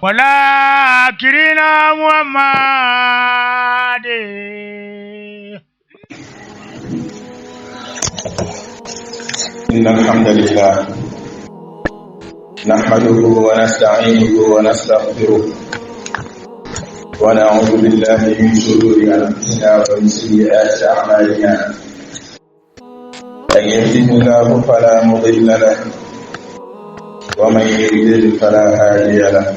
ولكن محمد إن الحمد لله نحمده ونستعينه ونستغفره ونعوذ بالله من شرور أنفسنا ومن سيئات أعمالنا من يهده الله فلا مضل له ومن يضلل فلا هادي له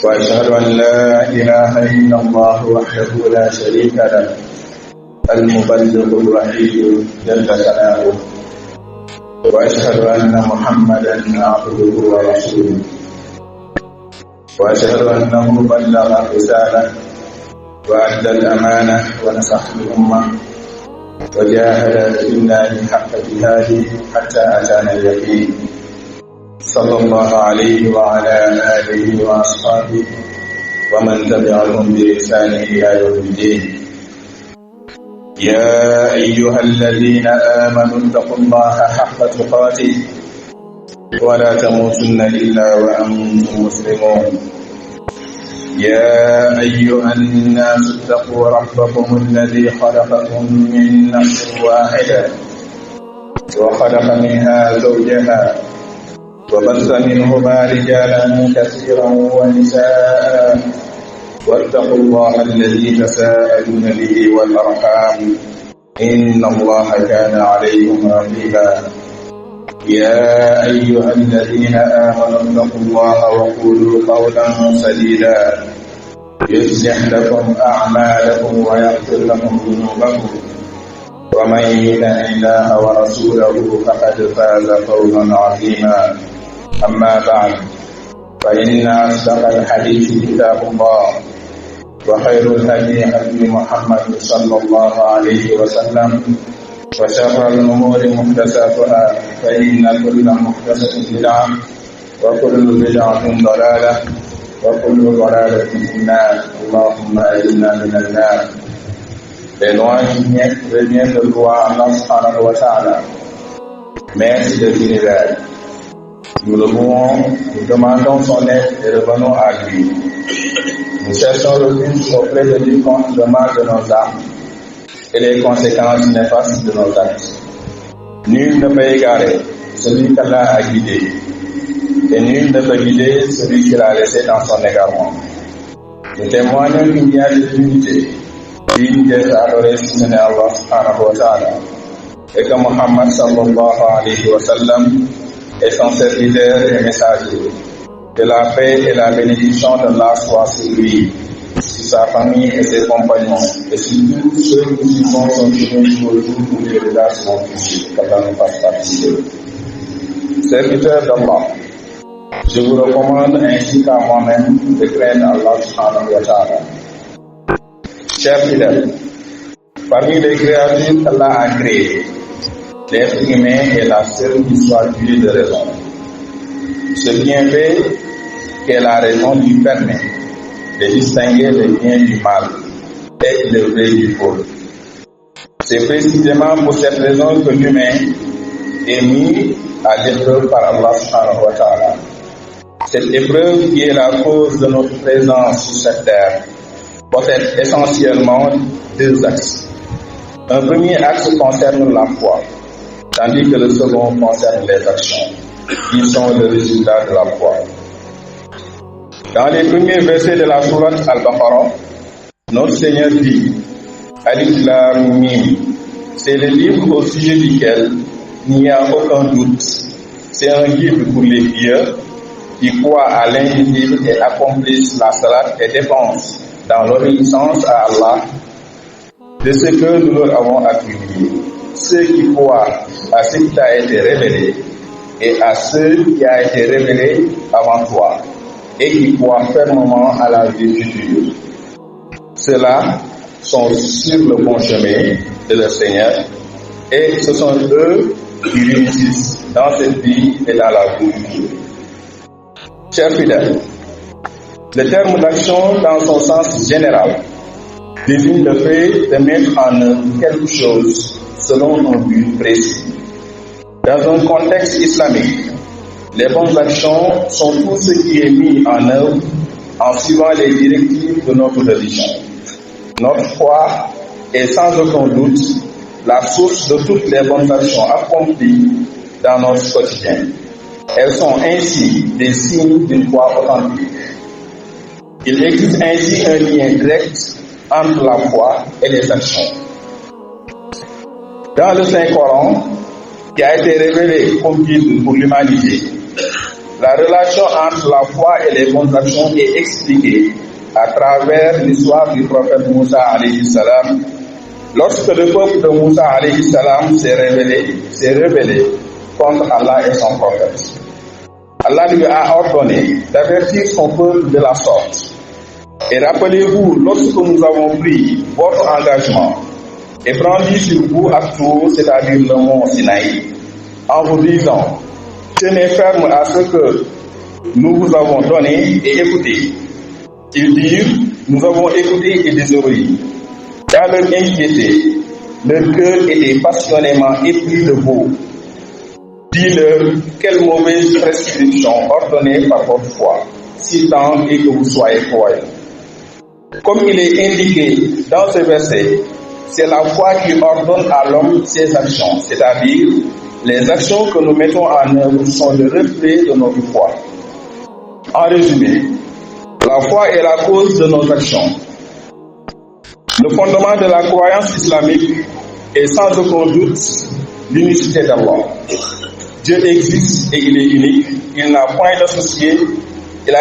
وأشهد أن لا إله إلا الله وحده لا شريك له المبلغ الوحيد جل ثناؤه وأشهد أن محمدا عبده ورسوله وأشهد أنه بلغ الرسالة وأدى الأمانة ونصح الأمة وجاهد في الله حق جهاده حتى أتانا اليقين صلى الله عليه وعلى آله وأصحابه ومن تبعهم بإحسان إلى يوم الدين. يا أيها الذين آمنوا اتقوا الله حق تقاته ولا تموتن إلا وأنتم مسلمون. يا أيها الناس اتقوا ربكم الذي خلقكم من نفس واحدة وخلق منها زوجها وبث منهما رجالا كثيرا ونساء واتقوا الله الذي تساءلون به والأرحام إن الله كان عليكم رقيبا. يا أيها الذين آمنوا اتقوا الله وقولوا قولا سديدا يصلح لكم أعمالكم ويغفر لكم ذنوبكم ومن يطع الله ورسوله فقد فاز فوزا عظيما. أما بعد فإن أصدق الحديث كتاب الله وخير الهدي هدي محمد صلى الله عليه وسلم وشر الأمور محدثاتها فإن كل محدثة بدعة وكل بدعة ضلالة وكل ضلالة في النار. اللهم أجرنا من النار. Revient de gloire Allah subhanahu wa ta'ala. Merci de l'univers. Nous le louons, nous demandons son aide et revenons à lui. Nous cherchons refuge auprès de lui contre le mal de nos âmes et les conséquences néfastes de nos actes. Nul ne peut égarer celui qu'Allah a guidé, et nul ne peut guider celui qu'il a laissé dans son égarement. Nous témoignons qu'il n'y a de divinité digne d'être adoré si ce n'est Allah subhanahu wa ta'ala, et que Muhammad sallallahu alayhi wa sallam est son serviteur et messager. Que la paix et la bénédiction d'Allah soient sur lui, sur sa famille et ses compagnons, et sur tous ceux qui suivront son chemin jusqu'au jour où les regards seront touchés, qu'Allah nous fasse partie d'eux. Serviteurs d'Allah, je vous recommande ainsi qu'à moi-même de craindre Allah subhanahu wa ta'ala. Chers fidèles, parmi les créatures qu'Allah a créées, l'être humain est la seule qui soit douée de raison. Ce bien fait que la raison lui permet de distinguer le bien du mal et le vrai du faux. C'est précisément pour cette raison que l'humain est mis à l'épreuve par Allah subhanahu wa ta'ala. Cette épreuve qui est la cause de notre présence sur cette terre possède essentiellement deux axes. Un premier axe concerne la foi, tandis que le second concerne les actions, qui sont le résultat de la foi. Dans les premiers versets de la sourate Al-Baqarah, notre Seigneur dit Alif Lam Mim, c'est le livre au sujet duquel il n'y a aucun doute. C'est un guide pour les pieux qui croient à l'invisible et accomplissent la salat et dépensent dans l'obéissance à Allah de ce que nous leur avons attribué. Ceux qui croient à ce qui a été révélé et à ce qui a été révélé avant toi et qui croient fermement à la vie future. Ceux-là sont sur le bon chemin de leur Seigneur et ce sont eux qui réussissent dans cette vie et dans la vie future. Chers fidèles, le terme d'action dans son sens général désigne le fait de mettre en œuvre quelque chose selon un but précis. Dans un contexte islamique, Les bonnes actions sont tout ce qui est mis en œuvre en suivant les directives de notre religion. Notre foi est sans aucun doute la source de toutes les bonnes actions accomplies dans notre quotidien. Elles sont ainsi des signes d'une foi authentique. Il existe ainsi un lien direct entre la foi et les actions. Dans le Saint-Coran, qui a été révélé comme guide pour l'humanité, la relation entre la foi et les bonnes actions est expliquée à travers l'histoire du prophète Moussa alayhi salam. Lorsque le peuple de Moussa alayhi salam s'est rebellé contre Allah et son prophète, Allah lui a ordonné d'avertir son peuple de la sorte. Et rappelez-vous, lorsque nous avons pris votre engagement et brandi sur vous At-Tour, c'est-à-dire le mont Sinaï, en vous disant, tenez ferme à ce que nous vous avons donné et écoutez. Ils dirent, nous avons écouté et désobéi. Dans leur inquiétude, leur cœur était passionnément épris de vous. Dis-leur, quelle mauvaise prescription ordonnée par votre foi, si tant est que vous soyez croyants. Comme il est indiqué dans ce verset, c'est la foi qui ordonne à l'homme ses actions, c'est-à-dire les actions que nous mettons en œuvre sont le reflet de notre foi. En résumé, la foi est la cause de nos actions. Le fondement de la croyance islamique est sans aucun doute l'unicité d'Allah. Dieu existe et il est unique. Il n'a point d'associé. Il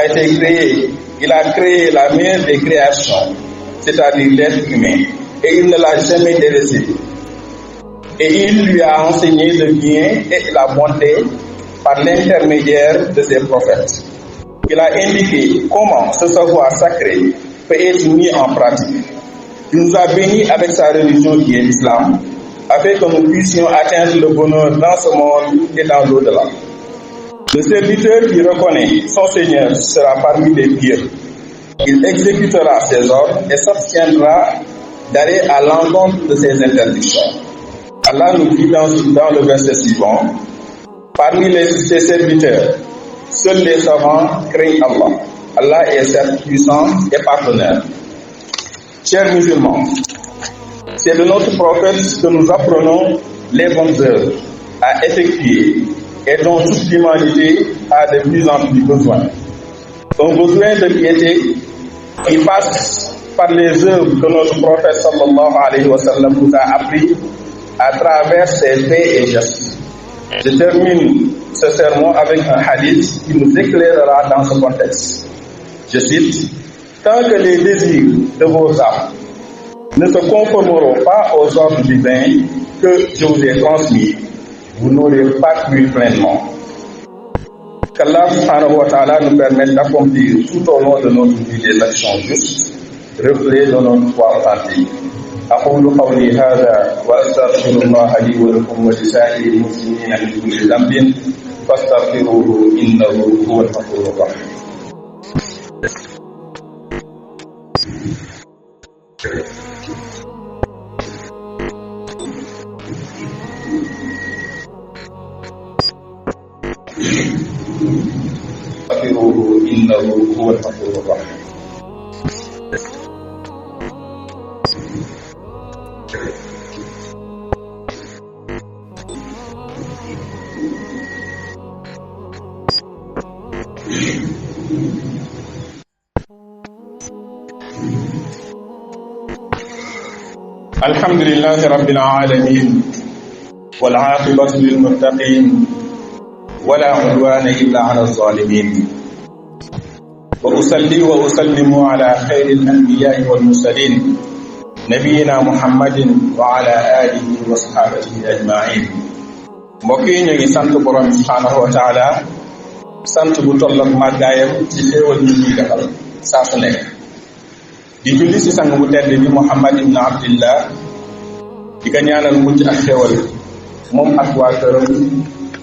a créé la meilleure des créations, c'est-à-dire l'être humain, et il ne l'a jamais délaissé. Et il lui a enseigné le bien et la bonté par l'intermédiaire de ses prophètes. Il a indiqué comment ce savoir sacré peut être mis en pratique. Il nous a bénis avec sa religion qui est l'islam, afin que nous puissions atteindre le bonheur dans ce monde et dans l'au-delà. Le serviteur qui reconnaît son Seigneur sera parmi les pieux. Il exécutera ses ordres et s'abstiendra d'aller à l'encontre de ses interdictions. Allah nous dit dans le verset suivant, parmi ses serviteurs, seuls les savants craignent Allah. Allah est certes puissant et partenaire. Chers musulmans, c'est de notre prophète que nous apprenons les bonnes œuvres à effectuer et dont toute l'humanité a de plus en plus besoin. Un besoin de piété qui passe par les œuvres que notre prophète sallallahu alayhi wa sallam nous a appris à travers ses faits et gestes. Je termine ce sermon avec un hadith qui nous éclairera dans ce contexte. Je cite, tant que les désirs de vos âmes ne se conformeront pas aux ordres divins que je vous ai transmis, vous n'aurez pas cru pleinement. Qu'Allah subhanahu wa ta'ala nous permette d'accomplir tout au long de notre vie des actions justes, reflets de notre foi authentique. أقول قولي هذا وأستغفر الله لي ولكم ولسائر المسلمين من كل ذنب فاستغفروه إنه هو الغفور الرحيم. فاستغفروه إنه هو الغفور الرحيم. الحمد لله رب العالمين والعاقبة للمتقين ولا عدوان إلا على الظالمين وأصلي وأسلم على خير الأنبياء والمرسلين نبينا محمد وعلى آله وصحبه أجمعين. mbokk yi ñu ngi sant borom subhanahu wa taala sant bu toll ak màggaayam ci xéewal ñu ñuy defal saa su nekk di julli ci sang bu tedd bi Muhammad ibn Abdillah di ko ñaanal mucc ak xéewal moom ak waa këram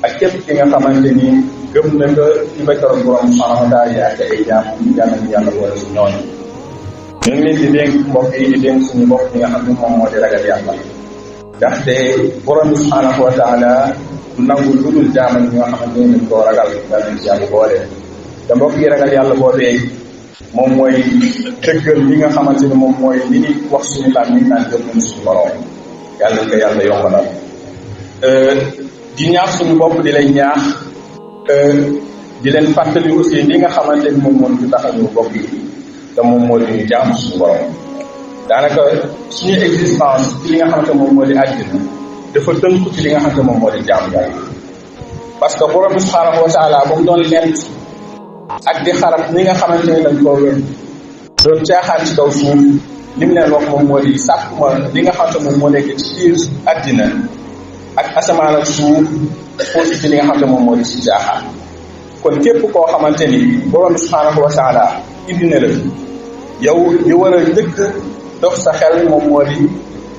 ak képp ki nga xamante ni gëm na ko ci bëkkëram borom subhanahu wa taala ak ay jaam ñu jàngal yàlla wala si ñooñu ñu ngi leen di dénk mbokk yi di dénk suñu bopp ñi nga xam ne moom moo di ragal yàlla ndaxte borom bi subhaanahu wa taala du nangu lu dul jaamal ñi nga xamante ne dañ koo ragal yàlla nañ ci yàlla boole te mbokk yi ragal yàlla boobee moom mooy dëggal li nga xamante ne moom mooy li ñuy wax suñu laaj ñu naan gëm nañ suñu borom yàlla nañ ko yàlla yombalal di ñaax suñu bopp di lay ñaax di leen fàttali aussi li nga xamante ni moom moo ñu tax a ñu bokk yi te moom moo di ñu jaamu suñu borom daanaka suñu existence ci li nga xamante moom moo di àddina dafa tënku ci li nga xamante moom moo di jaamu yàlla parce que borom bi subhaanahu wa taala ba mu doon lent ak di xarab ñi nga xamante ni dañ koo wér doon caaxaan ci kaw suuf li mu leen wax moom moo di sàkkuma li nga xamante moom moo nekk ci biir àddina ak asamaan ak suuf aussi ci li nga xamante moom moo di ci caaxaan kon képp koo xamante ni borom bi subhaanahu wa taala indi na la yow li war a njëkk dox sa xel moom moo di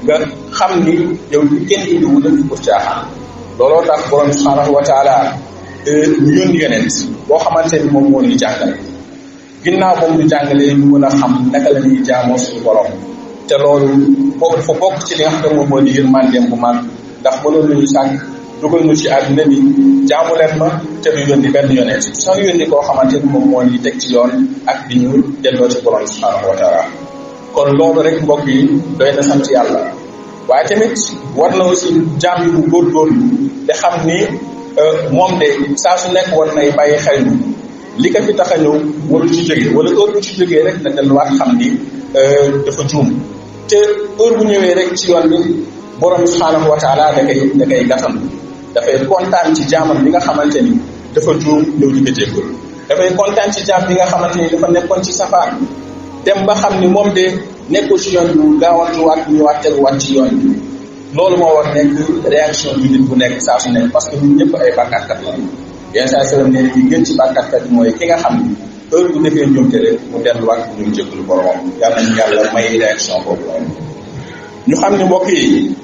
nga xam ni yow li kenn indiwu la pour caaxaan looloo tax borom bi subhaanahu wa taala ñu yónni yonent boo xamante ni moom moo ñu jàngale ginnaaw moom ñu jàngalee ñu mën a xam naka la ñuy jaamoo suñu borom te loolu boobu dafa bokk ci li nga xam ne moom moo di yërmandeem bu mag ndax mënoon nañu sàkk dugal ñu ci àddina ni jaamu leen ma te du yónni benn yonent soo yónni koo xamante ni moom moo ñu teg ci yoon ak di ñu delloo ci borom subhaanahu wa taala kon loolu rek mbokk yi doy na sant yàlla waaye tamit war na aussi jaam yi bu góorgóorlu te xam ni moom de saa su nekk war nay bàyyi xel ni li ko fi tax a ñëw waru ci jógee wala heure bu ci jógee rek na delluwaat xam ni dafa juum te heure bu ñëwee rek ci yoon bi borom subhaanahu wa taala da koy gàttal dafay kontaan ci jaamam bi nga xamante ni dafa juum ñëw di ko jéggul dafay kontaan ci jaam bi nga xamante ni dafa nekkoon ci safaan dem ba xam ni moom de nekkul ci yoon bi gaawantuwaat ñëwaat teguwaat ci yoon bi loolu moo war nekk réaction bi nit bu nekk saa su nekk parce que ñun ñëpp ay bàkkaatkat la yenn saa sallam ne ki gën ci bàkkaatkat mooy ki nga xam ni heure bu defee njuumte rek mu delluwaat ñu jéggul boromam yàlla nañu yàlla may réaction boobu ñu xam ni mbokk yi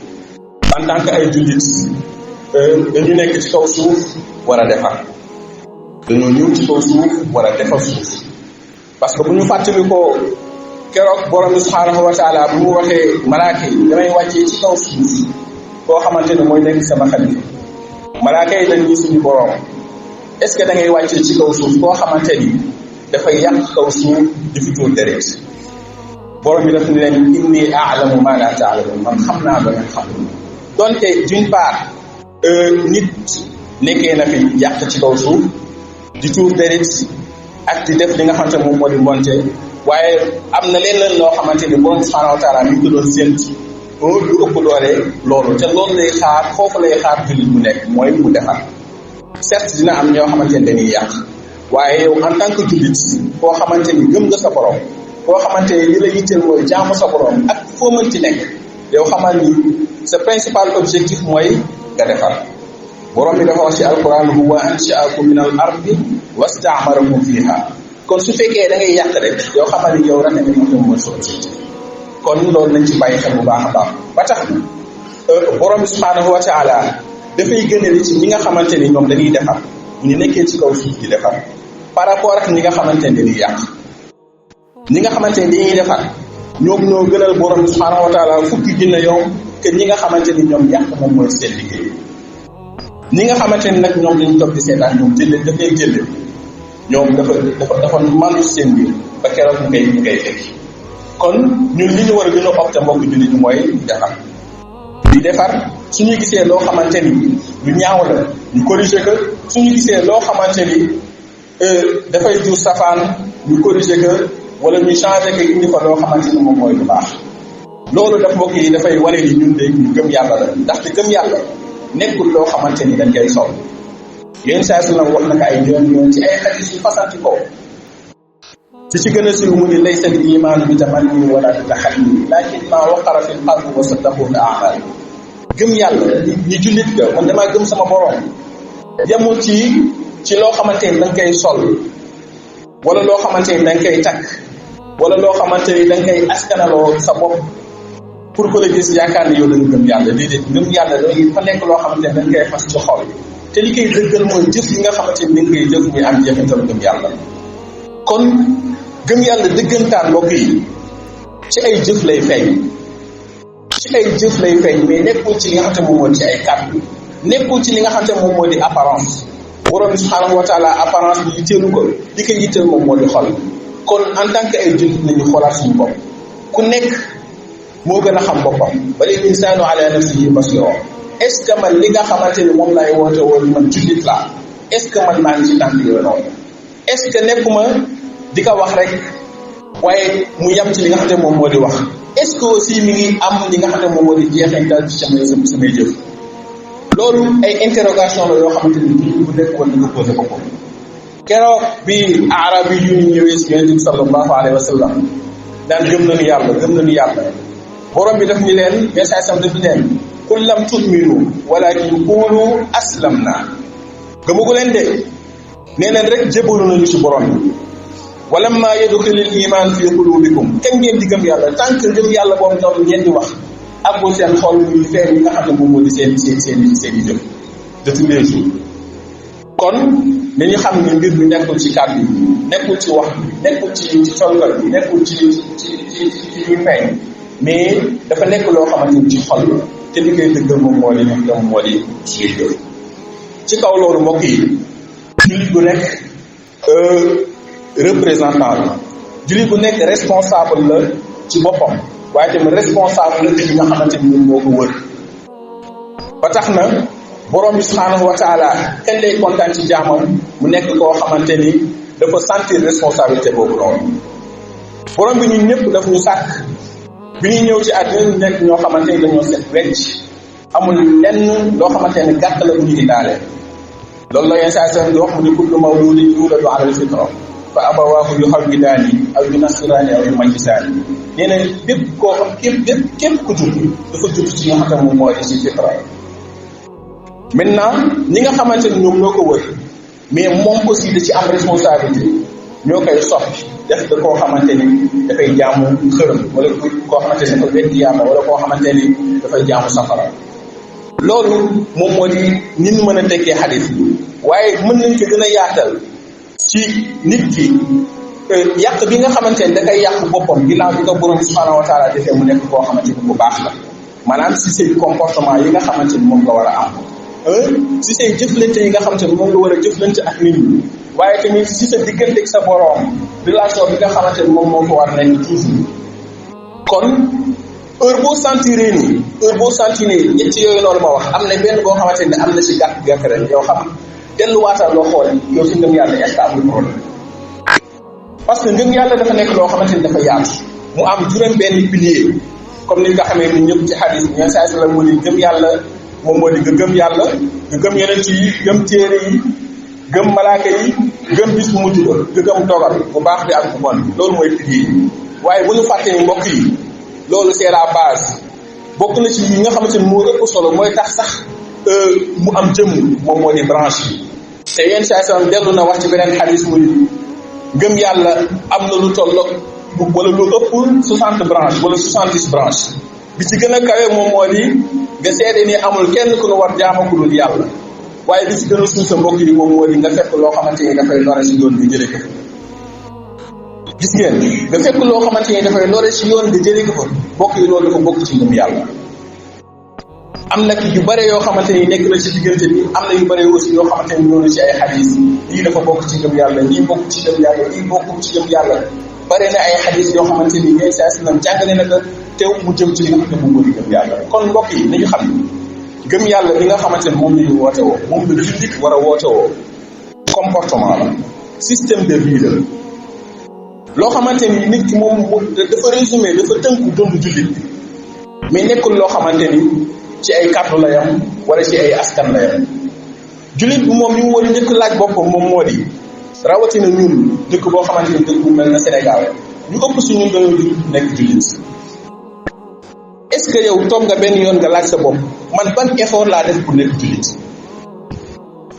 en tant que ay jullit dañu nekk ci kaw suuf war a defar dañoo ñëw ci kaw suuf war a defar suuf parce que bu ñu fàttali ko keroog borom bi subhaanahu wa taala bu mu waxee malaaka yi damay wàccee ci kaw suuf koo xamante ne mooy nekk sama xalifa malaaka yi dañ ñu suñu borom est ce que da ngay wàccee ci kaw suuf koo xamante ni dafay yàq kaw suuf di fi tuur deret borom bi daf ni leen inni a'lamu ma la ta'lamun man xam naa ba nga xam donte d'une part nit nekkee na fi yàq ci kaw suuf di tuur deret ak di def li nga xamante moom moo di mbonte waaye am na leneen loo xamante ni borom subhaanahu wa taala mi ngi ko doon séntu lu ëpp doole loolu te loolu lay xaar foofu lay xaar jullit bu nekk mooy mu defar certes dina am ñoo xamante ni dañuy yàq waaye yow en tant que jullit koo xamante ni gëm nga sa borom koo xamante ni li la yitteel mooy jaamu sa borom ak foo mën ci nekk yow xamal ni sa principal objectif mooy nga defar borom bi dafa wax ci alquran huwa ansha'akum min al ardi wasta'marakum fiha kon su fekkee da ngay yàq rek yow xamal ni yow rek nga moom mooy sa objectif kon loolu nañ ci bàyyi xel bu baax a baax ba tax na borom bi subhaanahu wa taala dafay gënale ci ñi nga xamante ni ñoom dañuy defar ñu nekkee ci kaw suuf di defar par rapport ak ñi nga xamante ni dañuy yàq ñi nga xamante ni dañuy defar ñoom ñoo gënal borom bi subhaanahu wa taala fukki junne yow que ñi nga xamante ni ñoom yàq moom mooy seen liggéey ñi nga xamante ni nag ñoom dañu toog di seetaan ñoom dafay jëlle ñoom dafa mandu seen biir ba keroog ñu koy fekk kon ñun li ñu war a gën a opté mbokk jullit ñi mooy defar di defar suñu gisee loo xamante ni lu ñaaw la ñu corriger ko suñu gisee loo xamante ni dafay jur safaan ñu corriger ko wala ñu changer ko indi fa loo xamante ni moom mooy lu baax loolu daf mbokk yi dafay wane ni ñun de ñu gëm yàlla la ndaxte gëm yàlla nekkul loo xamante ni dañ koy sol yéen saa su wax na ko ay yoon ci ay xadis yu fasanti ko ci gën a siiw mu ni laysa al imaanu bi tamanni wala bi taxalli lakin ma waqara fi l qalbi wa saddaqahu al a'mal gëm yàlla ñi jullit ga man damaa gëm sama borom yemul ci loo xamante ni dañ koy sol wala loo xamante ni dañ koy takk wala loo xamante ni dañ koy askanaloo sa bopp pour que la gis yaakaar ne yow da nga gëm yàlla déedéet gëm yàlla dañuy fa nekk loo xamante ni dañ koy fas ci xol te li koy dëggal mooy jëf yi nga xamante ni dañ koy jëf muy am jeexital gëm yàlla kon gëm yàlla dëggantaan mbokk yi ci ay jëf lay feeñ ci ay jëf lay feeñ mais nekkul ci li nga xam ne moom moo di ci ay kàddu nekkul ci li nga xam ne moom moo di apparence borom bi subhanahu wa taala apparence bi yitteelu ko li koy yitteel moom moo di xol kon en tant que ay jullit nañu xoolaat suñu bopp ku nekk moo gën a xam boppam balil insaanu ala nafsihi basira est-ce que man li nga xamante ni moom laay woote woon man jullit laa est-ce que man maa ngi ci tànk yooyu noonu est-ce que nekkuma di ko wax rek waaye mu yam ci li nga xam ne moom moo di wax est-ce que aussi mi ngi am li nga xam ne moom moo di jeexintal ci samay jëf loolu ay interrogation la yoo xamante ni jullit bu nekk war na ko posé boppam keroog bi arabi yu ñu ñëwee si yonent bi sallallahu alayhi wa sallam daan gëm nañu yàlla borom bi daf ñu leen message sam daf ñu leen qul lam tu'minu walakin qulu aslamna gëmagu leen de nee leen rek jébalu nañu ci borom bi walamma yadxulul iman fi qulubikum kañ ngeen di gëm yàlla tant que gëm yàlla boobu noonu ngeen di wax àggul seen xol muy feeñ yi nga xam ne moom moo di seen i jëf de tous les jours kon nañu xam ne mbir mi nekkul ci kàddu yi nekkul ci wax bi nekkul ci solgal bi nekkul ci ñuy feeñ mais dafa nekk loo xamante ni ci xol te li koy dëggal moom moo di moom moo di suñuy jëf ci kaw loolu mbokk yi jullit bu nekk représentant la jullit bu nekk responsable la ci boppam waaye tamit responsable la ci nga xamante ni moom moo ko wër ba tax na borom bi subhanahu wa taala kañ lay kontaan ci jaamam mu nekk koo xamante ni dafa sentir responsabilité boobu noonu borom bi ñun ñëpp daf ñu sàkk bi ñuy ñëw ci àddina ñu nekk ñoo xamante ni dañoo set wecc amul lenn loo xamante ne gàtt la bu ñu indaale loolu la yenn saa seen di wax mu ne kullu mawludin yuladu ala al-fitra fa abawaahu yuhawwidaani aw yunassiraani aw yumajjisaani nee na bépp koo xam képp ku judd dafa judd ci nga xam ne moom moo di ci fitra maintenant ñi nga xamante ni ñoom ñoo ko wër mais moom aussi da ci am responsabilité ñoo koy soppi def da koo xamante ni dafay jaamu xërëm wala koo xamante ni dafa weddi yàlla wala koo xamante ni dafay jaamu safara loolu moom moo di ni ñu mën a tekkee xadis bi waaye mën nañ ko gën a yaatal ci nit ki yàq bi nga xamante ni da koy yàq boppam ginnaaw bi ko borom subhanahu wa taala defee mu nekk koo xamante ni bu baax la maanaam si say comportement yi nga xamante ni moom nga war a am si say jëflante yi nga xamante ni moom nga war a jëflante ak nit ñi waaye tamit si sa diggante ak sa borom relation bi nga xamante ni moom moo ko war a nekk toujours kon heure boo sentiree ñett yooyu noonu ma wax am na benn boo xamante ni am na si gàtt rek yow xam delluwaatal loo xool yow si ngëm yàlla est-ce que amul problème parce que ngëm yàlla dafa nekk loo xamante ni dafa yaatu mu am juróom benn pilier comme ni nga xamee ni ñëpp ci hadis bi ñoom saa la moo di gëm yàlla moom moo di nga gëm yàlla nga gëm yonent yi gëm téere yi gëm malaaka yi gëm bis bu mujj ba nga gëm dogal bu baax bi ak bu bon loolu mooy pilier yi waaye bu ñu fàtte ni mbokk yi loolu c'est la base bokk na ci yi nga xamante ni moo ëpp solo mooy tax sax mu am jëmm moom moo di branche yi te yenn saa sallam dellu na wax ci beneen xadis muy gëm yàlla am na lu toll wala lu ëpp 60 branches wala 70 branches bi ci gën a kawe moom moo di nga seede ni amul kenn ku nu war jaama ku dul yàlla waaye bi ci gën a suuf sa mbokk yi moom moo di nga fekk loo xamante ni dafay lore si yoon nga jëlee ko gis ngeen nga fekk loo xamante ni dafay lore si yoon nga jëlee ko fa mbokk yi loolu dafa bokk ci ngëm yàlla am na yu bare yoo xamante ni nekk na ci diggante bi am na yu bare aussi yoo xamante ni ñoo na ci ay xadis lii dafa bokk ci ngëm yàlla lii bokk ci ngëm yàlla lii bokk ci ngëm yàlla bare na ay xadis yoo xamante ni ñooy saa si nam jàngale na ko teew mu jëm ci li nga xam ne moom moo di gëm yàlla kon mbokk yi nañu xam gëm yàlla li nga xamante ni moom la ñu woote woo moom la jullit war a woote woo comportement la système de vie la loo xamante ni nit ki moom dafa résumé dafa tënku dund jullit bi mais nekkul loo xamante ni ci ay kàddu la yam wala ci ay askan la yam jullit bi moom li mu war a njëkk laaj boppam moom moo di rawatina ñun dëkk boo xamante ni dëkk bu mel na Sénégal ñu ëpp si ñun dañoo nekk jullit est-ce que yow toog nga benn yoon nga laaj sa bopp man ban effort laa def pour nekk jullit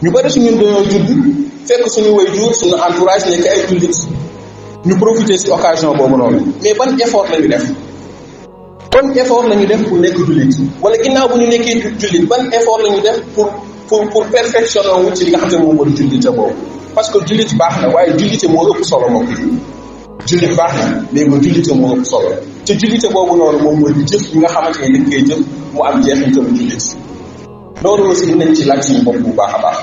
ñu bari su ñun dañoo judd fekk suñu waajur suñu entourage nekk ay jullit ñu profiter ci occasion boobu noonu mais ban effort lañu def ban effort lañu def pour nekk jullit wala ginnaaw bu ñu nekkee jullit ban effort lañu def pour perfectionner wu ci li nga xam ne moom moo di jullite boobu parce que jullit baax na waaye jullite moo ëpp solo moom jullit baax na mais nga jullite moo ëpp solo te jullite boobu noonu moom mooy di jëf bi nga xamante ne dañ koy jëf mu am jeexintalu jullit loolu aussi nañ ci laaj suñu bopp bu baax a baax.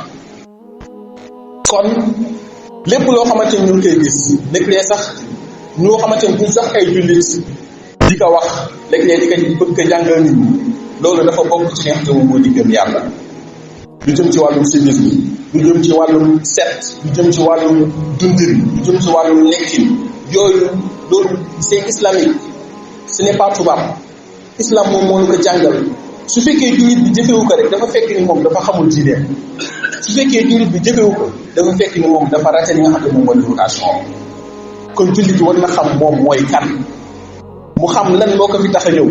kon lépp loo xamante ni ñu ngi koy gis léeg-léeg sax ñoo xamante ni duñ sax ay jullit di ko wax léeg-léeg di ko bëgg ko jàngal nit ñi loolu dafa bokk ci li nga xam ne moom moo di gëm yàlla. lu jëm ci wàllum civisme lu jëm ci wàllum set lu jëm ci wàllum dundin lu jëm ci wàllum lekkin yooyu loolu c'est islamique ce n'est pas tubaab islam moom moo ñu ko jàngal. su fekkee jullit bi jëfewu ko rek dafa fekk ni moom dafa xamul diine su fekkee jullit bi jëfewu ko dafa fekk ni moom dafa raté li nga xam ne moom mooy éducation kon jullit bi war na xam moom mooy kan mu xam lan moo ko fi tax a ñëw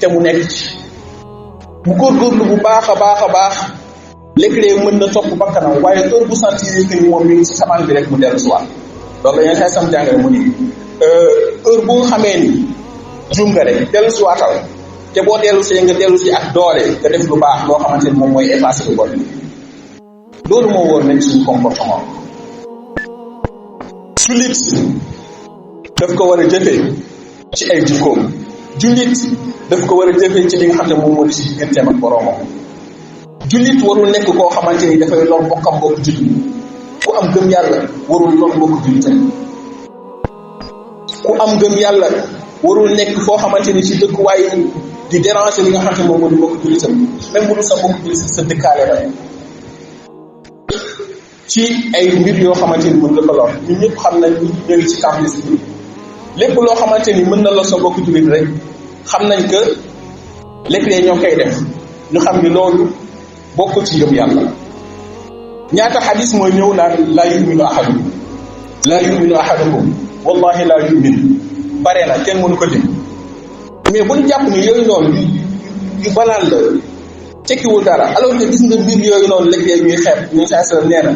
te mu nekk ci mu góorgóorlu bu baax a baax a baax léeg-léeg mën na topp bakkanam waaye heure bu sentir que ni moom mi ngi ci samaan bi rek mu dellu si waat loolu la ñuy sam jàngale mu ni heure bu nga xamee ni juum nga rek dellu si waatal te boo dellu see nga dellu si ak doole nga def lu baax loo xamante ni moom mooy effacer lu bon loolu moo war nekk suñu comportement. jullit daf ko war a jëfee ci ay jikkoom jullit daf ko war a jëfee ci li nga xam ne moom moo di si digganteem ak boroomam jullit warul nekk koo xamante ni dafay lor bokkam bokk jullit ku am gëm yàlla warul lor bokk jullitam ku am gëm yàlla warul nekk foo xamante ni ci dëkkuwaay di déranger li nga xam ne moom moo di bokk jullitam même bu dul sa bokk jullit sa dëkkaale la ci ay mbir yoo xamante ni mën na ko lor ñun ñëpp xam nañ ñu ngi ci campus bi lépp loo xamante ni mën na lor sa bokk jullit rek xam nañ que léeg-léeg ñoo koy def ñu xam ni loolu bokkul ci ngëm yàlla ñaata xadis mooy ñëw naan laa yuminu ahadukum wallahi laa yumin bare na kenn mënu ko lim mais bu ñu jàpp ni yooyu noonu yu banal la tekkiwul dara alors que gis nga mbir yooyu noonu léeg-léeg ñuy xeeb ñu saa sa nee na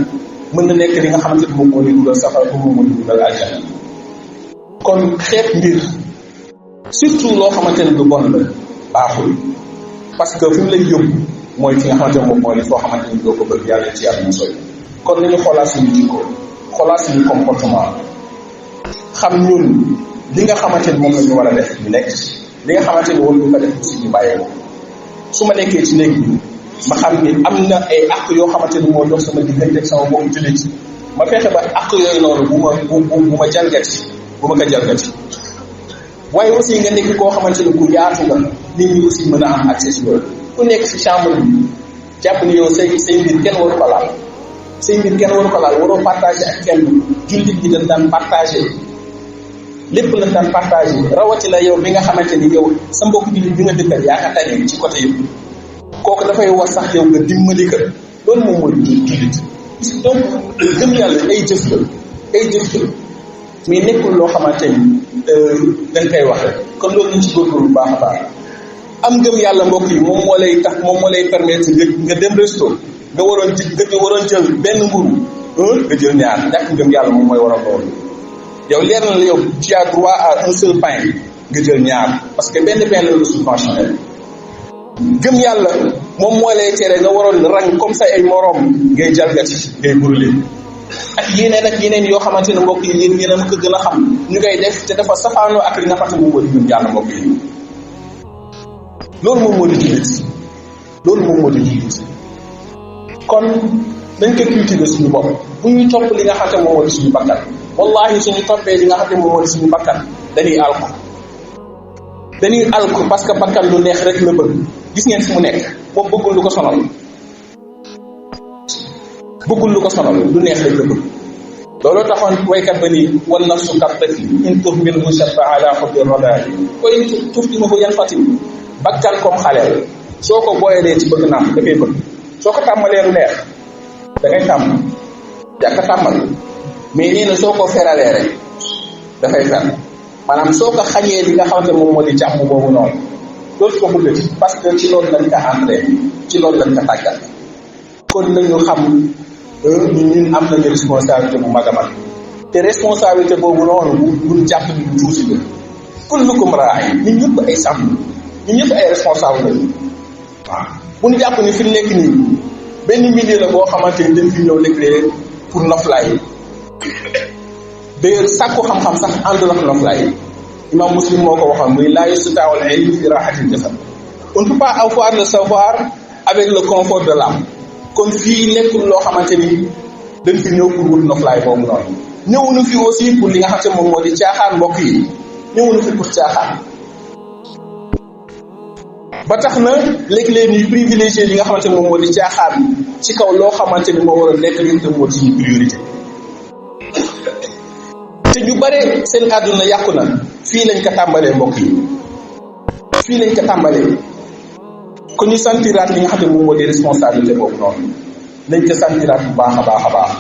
mën na nekk li nga xamante ni moom moo di dugal safara ko moom moo di dugal aljana kon xeeb mbir surtout loo xamante ne du bon la baaxul parce que fi mu lay yóbbu mooy fi nga xamante ne moom mooy foo xamante ni doo ko bëgg yàlla ci yàlla mu soy kon nañu xoolaat suñu jikko xoolaat suñu comportement xam ñun li nga xamante ni moom la ñu war a def ñu nekk li nga xamante ni war ñu ko def aussi ñu bàyyee ko su ma nekkee ci néeg bi ma xam ni am na ay àq yoo xamante ni moo dox sama diggante ak sama bokk jullit ma fexe ba àq yooyu noonu bu ma jalgati bu ma ko jalgati waaye aussi nga nekk koo xamante ni ku yaatu nga nit ñi aussi mën a am accès loolu ku nekk ci chambre bi jàpp ni yow say mbir kenn waru ko laal say mbir kenn waru ko laal waroo partagé ak kenn jullit ñi dañ daan partagé lépp lañ daan partagé rawatina yow bi nga xamante ni yow sa mbokk jullit bi nga dëkkal yaa ka tane ci côté yëpp kooku dafay war sax yow nga dimbali ko loolu moom mooy jullit donc gëm yàlla ay jëf la mais nekkul loo xamante ni dañ koy wax rek kon loolu ñu ci góorgóorlu bu baax a baax am ngëm yàlla mbokk yi moom moo lay tax moom moo lay permettre nga dem resto nga waroon jël benn mburu nga jël ñaar ñàkk ngëm yàlla moom mooy waral loolu yow leer na la yow tu as droit à un seul pain nga jël ñaar parce que benn pain la subventionné gëm yàlla moom moo lay tere nga waroon rang comme ça ay moroom ngay jalgati ngay brûler ak yeneen yoo xamante ne mbokk yi yéen a ko gën a xam ñu koy def te dafa safaanoo ak li nga xam ne moom moo di gëm yàlla mbokk yi loolu moom moo di jullit kon dañ ko cultiver suñu bopp bu ñuy topp li nga xam ne moom moo di suñu bakkan wallahi suñu toppee li nga xam ne moom moo di suñu bakkan dañuy alku parce que bakkan lu neex rek la bëgg gis ngeen fi mu nekk moom bëggul lu ko sonal lu neex rek la bëgg looloo taxoon waykat ba ni wan nafsu kattati in tuhmilhu shabba ala hubbi radaa'i wa in tuftimuhu yanfatim bakkan comme xaleel soo ko booyalee ci bëgg naam dafay bëgg soo ko tàmmalee lu neex da ngay tàmm jàkka tàmmal mais nee na soo ko feralee rek dafay fer maanaam soo ko xañee li nga xamante moom moo di jàmm boobu noonu loolu ko bëgg parce que ci loolu lañ ko entré ci loolu lañ ko tàggat kon nañu xam ñun am nañu responsabilité bu mag a mag te responsabilité boobu noonu buñ jàpp ni bu tuuti la kullukum raa'in ñun ñëpp ay sàmm ñun ñëpp ay responsable lañu waaw bu ñu jàpp ni fi nekk nii benn milieu la boo xamante ni dañ fi ñëw léeg-léeg pour noflaay d'ailleurs sàkku xam-xam sax àndul ak noflaay imam Muslim moo ko waxoon muy laa yastataa'u al-ilmu fi raahatil jasad. On ne peut pas avoir le savoir avec le confort de l'âme. Kon fii nekkul loo xamante ni dañ fi ñëw pour wut noflaay boobu noonu ñëwuñu fi aussi pour li nga xam te moom moo di caaxaan mbokk yi ñëwuñu fi pour caaxaan. ba tax na léeg-léeg ñuy privilégié li nga xamante ni moom moo di caaxaan ci kaw loo xamante ni moo war a nekk li te moo di suñu priorité. te ñu bare seen àdduna yàqu na fii lañ ko tàmbalee mbokk yi fii lañ ko tàmbalee kon ñu santiraat li nga xam ne moom moo di responsabilité boobu noonu nañ ko santiraat bu baax a baax a baax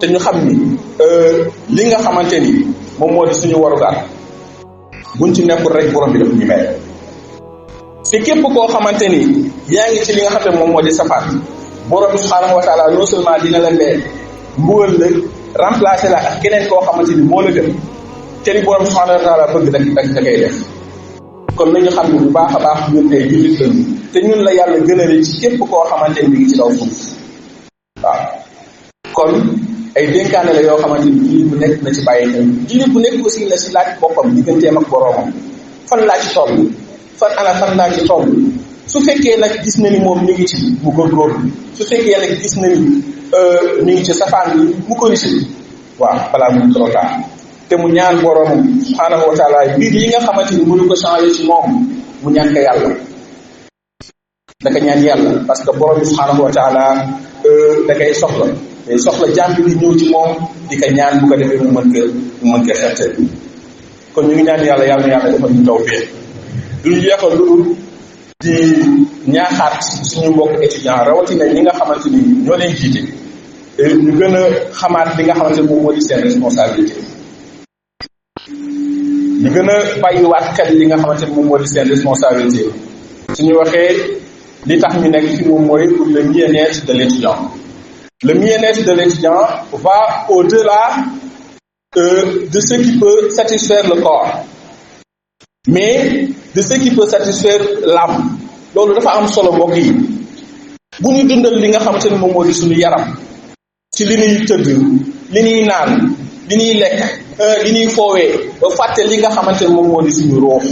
te ñu xam ni li nga xamante ni moom moo di suñu warugar buñ ci nekkul rek borom bi daf ñu may te képp koo xamante ni yaa ngi ci li nga xam ne moom moo di safaan borom bi subhaanahu wa taala non seulement dina la mbee mbugal la remplacer la ak keneen koo xamante ni moo la gën te li borom subhaanahu wa taala bëgg da ngay def. kon nañu xam ne bu baax a baax ñun tey jullit lañu te ñun la yàlla gënale ci képp koo xamante ni mi ngi ci kaw suuf waaw kon ay dénkaane la yoo xamante ni jullit bu nekk na ci bàyyi xel jullit bu nekk aussi na ci laaj boppam digganteem ak boroomam fan laa ci toll fan laa ci toll su fekkee nag gis na ni moom ñu ngi ci mu góorgóorlu su fekkee nag gis na ni ñu ngi ci safaan bi mu corrigé waaw balaa muy trop tard te mu ñaan boroomam subhaanahu wa taala mbir yi nga xamante ni mënu ko changé ci moom mu ñaan ko yàlla daka ñaan yàlla parce que borom bi subhaanahu wa taala da koy soxla day soxla jàmm bi di ñëw ci moom di ko ñaan bu ko defee mu mën ko xetteel kon ñu ngi ñaan yàlla na yàlla defal ñu tawfiq duñu jeexal lu dul di ñaaxaat suñu mbokk étudiant rawatina ñi nga xamante ni ñoo leen jiite ñu gën a xamaat li nga xamante ni moom moo di seen responsabilité ñu gën a bàyyiwaat xel li nga xamante ni moom moo di seen responsabilité suñu waxee li tax ñu nekk fi moom mooy pour le bien-être de l'étudiant. Le bien-être de l'étudiant va au-delà de ce qui peut satisfaire le corps mais de ce qui peut satisfaire l'âme loolu dafa am solo mbokk yi bu ñu dundal li nga xamante ni moom moo di suñu yaram ci li ñuy tëdd li ñuy naan li ñuy lekk li ñuy foowee ba fàtte li nga xamante ni moom moo di suñu ruux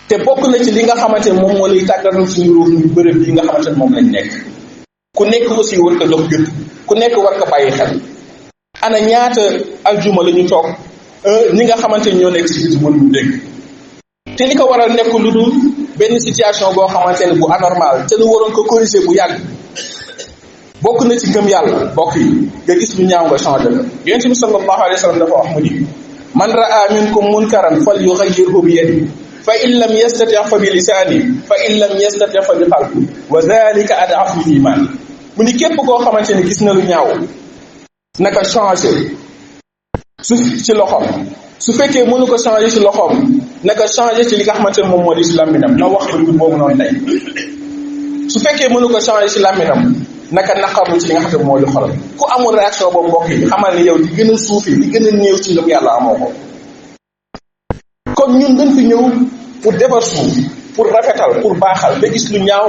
te bokk na ci li nga xamante ni moom moo lay tàggatal suñu ruux ñu bërëb yi nga xamante ni moom lañ nekk ku nekk aussi war ko jox gëdd ku nekk war ko bàyyi xel ana ñaata aljuma la ñu toog ñi nga xamante ni ñoo nekk ci biti mënuñu dégg te li ko waral nekk lu dul benn situation boo xamante ne bu anormal te lu waroon ko corriger bu yàgg bokk na ci ngëm yàlla bokk yi nga gis lu ñaaw nga changé la yonent bi sallallahu alayhi wa sallam dafa wax mu ni man raa minkum munkaran falyughayyirhu bi yadihi fa in lam yastati fa bi lisaani fa in lam yastati fa bi qalbi wa dhalika ad'afu iman mu ni képp koo xamante ne gis na lu ñaaw naka changé ci loxoom su fekkee mënu ko changé ci loxoom naka changé ci li nga xamante ne moom moo di ci làmminam na wax lu boobu noonu tey su fekkee mënu ko changé ci làmminam naka naqarlu ci li nga xam ne moo di xolam ku amul réaction boobu mbokk yi xamal ne yow di gën a suufi di gën a néew ci ngëm yàlla amoo ko kon ñun dañ fi ñëw pour defar suuf pour rafetal pour baaxal nga gis lu ñaaw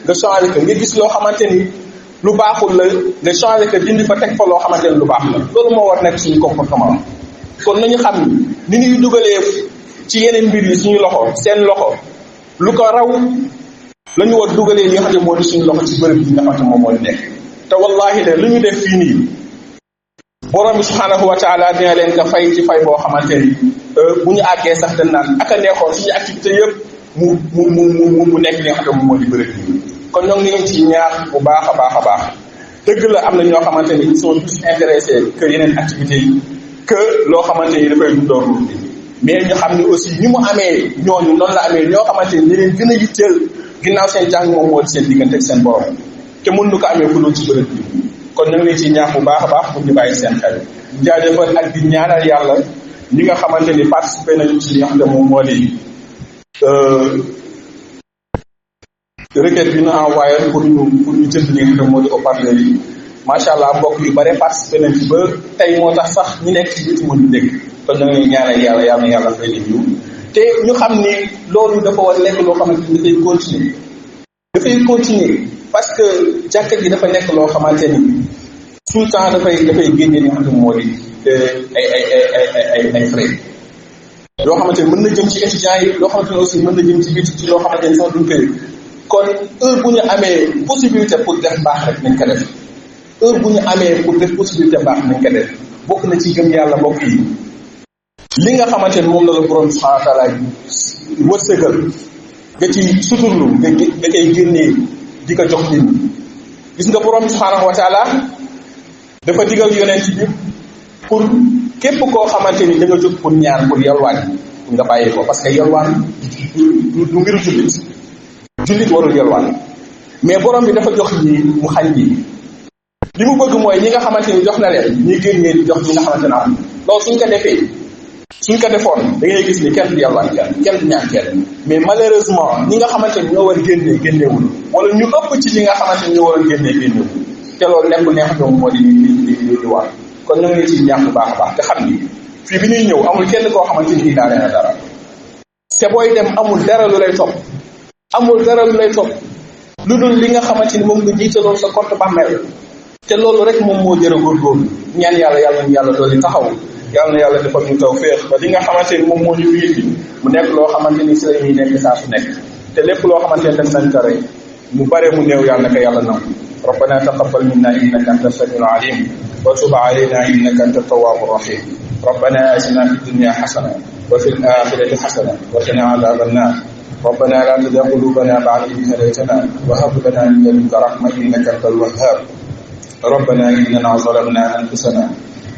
nga changé ko nga gis loo xamante ni lu baaxul la nga changé ko dindi fa teg fa loo xamante ni lu baax la loolu moo war nekk suñu comportement kon nañu xam ni ñuy dugalee ci yeneen mbir yi suñu loxo seen loxo lu ko raw la ñu war dugalee li nga xam ne moo di suñu loxo ci bërëb yi nga xam ne moom moo di nekk te wallahi de lu ñu def fii nii borom bi subhaanahu wa taala dina leen ko fay ci fay boo xamante ni bu ñu àggee sax dañ naan ak a neexoon suñu activité yëpp mu nekk li nga xam ne moom moo di bërëb yi kon ñoo ngi ci ñaax bu baax a baax a baax dëgg la am na ñoo xamante ni ils sont plus intéressés que yeneen activités yi que loo xamante ni dafay dundoo bi mais ñu xam ni aussi ni mu amee ñooñu noonu la amee ñoo xamante ni leen gën a yitteel ginnaaw seen jàng moom moo di seen diggante ak seen borom te mën nu ko amee fu dul ci bërëb bi kon ñu ngi leen ci ñaax bu baax a baax pour ñu bàyyi seen xel jaajëfal ak di ñaanal yàlla ñi nga xamante ni participé nañu ci li nga xam ne moom moo di requête bi ñu envoyé pour ñu jënd li nga xam ne moo di haut-parleur yi macha allah mbokk yu bare participé nañ ci ba tey moo tax sax ñu nekk ci biti mënu dégg kon ñu ngi ñaanal yàlla yàlla na yàlla fay leen yiw te ñu xam ni loolu dafa war nekk loo xamante ni dafay continuer parce que jàkka ji dafa nekk loo xamante ni tout le temps dafay génne li nga xam ne moo di ay frais yoo xamante ni mën na jëm ci étudiants yi loo xamante ne aussi mën na jëm ci biti ci loo xamante ni sax duñ koy kon heure bu ñu amee possibilité pour def mbaax rek nañ ko def heure bu ñu amee pour def possibilité mbaax nañ ko def bokk na ci gëm yàlla bokk yi li nga xamante ni moom la la borom subhanahu wa taala wërsëgal nga ci suturlu nga koy génnee di ko jox nit ñi gis nga borom subhanahu wa taala dafa digal yonent bi pour képp koo xamante ni da nga jóg pour ñaan pour yalwaan pour nga bàyyi ko parce que yalwaan du mbiru jullit warul yalwaan mais borom bi dafa jox ñi mu xañ ñi li mu bëgg mooy ñi nga xamante ni jox na leen ñi génnee di jox ñi nga xamante ne am loolu suñ ko defee suñ ko defoon da ngay gis ni kenn du yalwaan kenn du ñaan kenn mais malheureusement ñi nga xamante ni ñoo war génneewul wala ñu ëpp ci ñi nga xamante ni ñoo war a génneewul te loolu nekkul neex ñoom moo di war kon ñu ngi ciy ñaax bu baax a baax te xam ni fii bi ñuy ñëw amul kenn koo xamante ni daale na dara te booy dem amul dara lu lay topp lu dul li nga xamante ni moom nga jiitaloon sa compte bàmmeel te loolu rek moom moo jër a góorgóorlu ñaan yàlla ñu yàlla dooli taxaw yàlla na yàlla defal ñu tawfeex ba li nga xamante ni moom moo ñu wiiti mu nekk loo xamante ni si la ñuy nekk saa su nekk te lépp loo xamante ni def nañ ko rek mu bare mu néew yàlla na ko yàlla nangu ربنا تقبل منا إنك أنت السميع العليم وتب علينا إنك أنت التواب الرحيم ربنا آتنا في الدنيا حسنة وفي الآخرة حسنة وقنا عذاب النار ربنا لا تزغ قلوبنا بعد إذ هديتنا وهب لنا من لدنك رحمة إنك أنت الوهاب ربنا إننا ظلمنا أنفسنا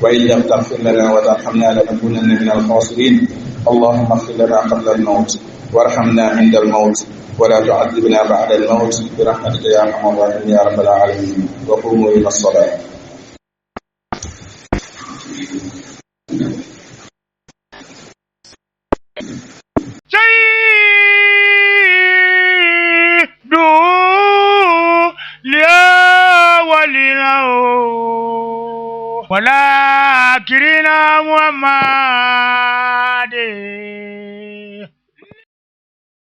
وإن لم تغفر لنا وترحمنا لنكونن من الخاسرين اللهم اغفر لنا قبل الموت وارحمنا عند الموت ولا تعذبنا بعد الموت برحمتك يا ارحم الراحمين يا رب العالمين وقوموا الى الصلاه ولا كرنا محمد